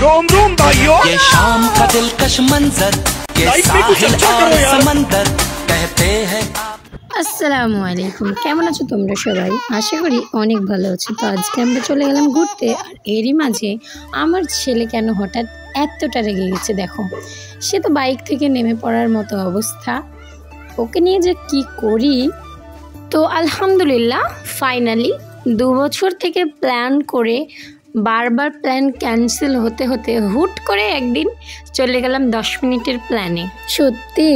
रोम रोम भाइयों। ये शाम का दिलकश मंजर, ये साहिल और समंदर कहते हैं। আসসালামু আলাইকুম, কেমন আছো তোমরা সবাই? আশা করি অনেক ভালো আছো। তো আজকে আমরা চলে গেলাম ঘুরতে, আর এরই মাঝে আমার ছেলে কেন হঠাৎ এতটা রেগে গেছে দেখো। সে তো বাইক থেকে নেমে পড়ার মতো অবস্থা, ওকে নিয়ে যে কি করি। তো আলহামদুলিল্লাহ ফাইনালি 2 বছর থেকে প্ল্যান করে বারবার প্ল্যান ক্যান্সেল হতে হতে হুট করে একদিন চলে গেলাম 10 মিনিটের প্ল্যানে। সত্যি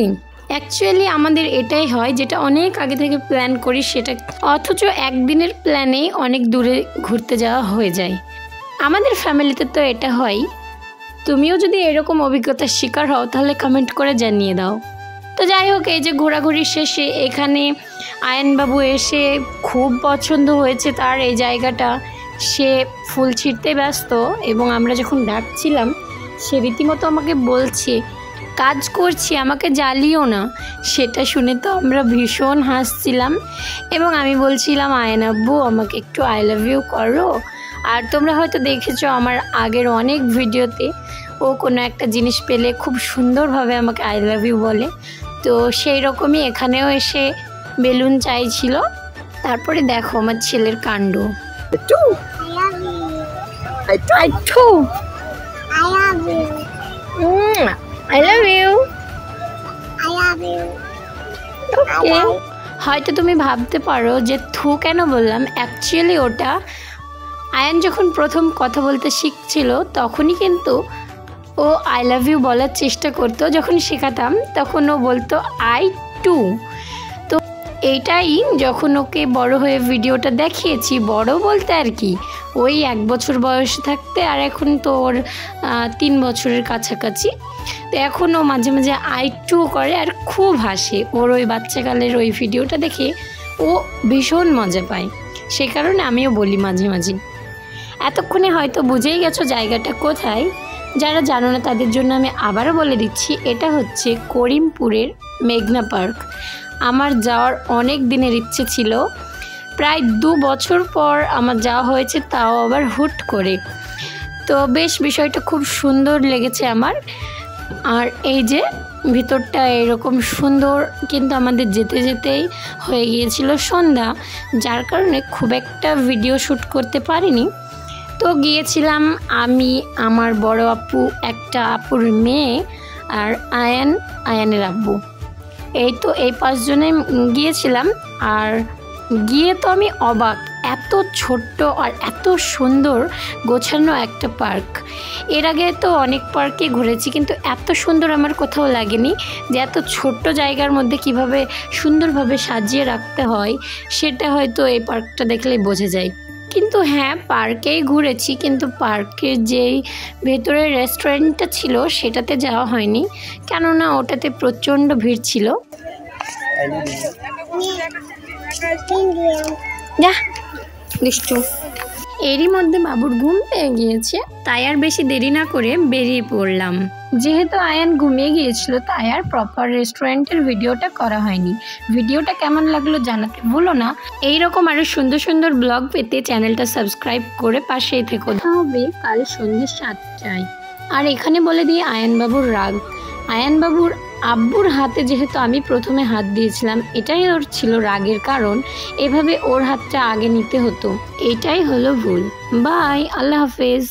অ্যাকচুয়ালি আমাদের এটাই হয়, যেটা অনেক আগে থেকে প্ল্যান করি সেটা অথচ একদিনের প্ল্যানেই অনেক দূরে ঘুরতে যাওয়া হয়ে যায়। আমাদের ফ্যামিলিতে তো এটা হয়। তুমিও যদি এরকম অভিজ্ঞতার শিকার হও তাহলে কমেন্ট করে জানিয়ে দাও। তো যাই হোক, এই যে ঘোরাঘুরি শেষে এখানে আয়নবাবু এসে খুব পছন্দ হয়েছে তার এই জায়গাটা। সে ফুল ছিঁড়তে ব্যস্ত এবং আমরা যখন ডাকছিলাম সে রীতিমতো আমাকে বলছে কাজ করছি, আমাকে জ্বালিও না। সেটা শুনে তো আমরা ভীষণ হাসছিলাম এবং আমি বলছিলাম আয়ন আব্বু আমাকে একটু আই লাভ ইউ করো। আর তোমরা হয়তো দেখেছো আমার আগের অনেক ভিডিওতে ও কোনো একটা জিনিস পেলে খুব সুন্দরভাবে আমাকে আই লাভ ইউ বলে। তো সেই রকমই এখানেও এসে বেলুন চাইছিল। তারপরে দেখো আমার ছেলের কাণ্ড। I love you. Okay. হয়তো তুমি ভাবতে পারো যে থু কেন বললাম, অ্যাকচুয়ালি ওটা আয়ন যখন প্রথম কথা বলতে শিখছিল তখনই কিন্তু ও আই লাভ ইউ বলার চেষ্টা করতো। যখন শেখাতাম তখন ও বলতো আই টু। তো এইটাই যখন ওকে বড় হয়ে ভিডিওটা দেখিয়েছি, বড় বলতে আর কি ওই 1 বছর বয়স থাকতে, আর এখন তো ওর 3 বছরের কাছাকাছি। তো এখনও মাঝে মাঝে আই টু করে আর খুব হাসে। ওর ওই বাচ্চাকালের ওই ভিডিওটা দেখে ও ভীষণ মজা পায়, সে কারণে আমিও বলি মাঝে মাঝে। এতক্ষণে হয়তো বুঝেই গেছো জায়গাটা কোথায়। যারা জানো না তাদের জন্য আমি আবারও বলে দিচ্ছি, এটা হচ্ছে করিমপুরের মেঘনা পার্ক। আমার যাওয়ার অনেক দিনের ইচ্ছে ছিল, প্রায় 2 বছর পর আমার যাওয়া হয়েছে, তাও আবার হুট করে। তো বেশ বিষয়টা খুব সুন্দর লেগেছে আমার। আর এই যে ভিতরটা এরকম সুন্দর, কিন্তু আমাদের যেতে যেতেই হয়ে গিয়েছিল সন্ধ্যা, যার কারণে খুব একটা ভিডিও শ্যুট করতে পারিনি। তো গিয়েছিলাম আমি, আমার বড় আপু, একটা আপুর মেয়ে আর আয়ানের আব্বু। এই তো এই 5 জনে গিয়েছিলাম। আর গিয়ে তো আমি অবাক, এত ছোট্ট আর এত সুন্দর গোছানো একটা পার্ক। এর আগে তো অনেক পার্কে ঘুরেছি, কিন্তু এত সুন্দর আমার কোথাও লাগেনি। যে এত ছোট্ট জায়গার মধ্যে কিভাবে সুন্দরভাবে সাজিয়ে রাখতে হয় সেটা হয়তো এই পার্কটা দেখলেই বোঝা যায়। কিন্তু হ্যাঁ, পার্কেই ঘুরেছি, কিন্তু পার্কের যেই ভেতরের রেস্টুরেন্টটা ছিল সেটাতে যাওয়া হয়নি, কেননা ওটাতে প্রচণ্ড ভিড় ছিল। এরই মধ্যে বাবুর ঘুম পেয়ে গিয়েছে, তাই আর বেশি দেরি না করে বেরিয়ে পড়লাম। যেহেতু আয়ান ঘুমিয়ে গিয়েছিল তাই আর প্রপার রেস্টুরেন্টের ভিডিওটা করা হয়নি। ভিডিওটা কেমন লাগলো জানাতে ভুলো না। এইরকম আরো সুন্দর সুন্দর ব্লগ পেতে চ্যানেলটা সাবস্ক্রাইব করে পাশেই থেকো। হবে কাল সন্ধ্যে 7টায়। আর এখানে বলে দিই আয়ানবাবুর রাগ। আয়ানবাবুর আব্বুর হাতে যেহেতু আমি প্রথমে হাত দিয়েছিলাম, এটাই ওর ছিল রাগের কারণ। এভাবে ওর হাতটা আগে নিতে হতো, এটাই হলো ভুল। বাই, আল্লাহ হাফেজ।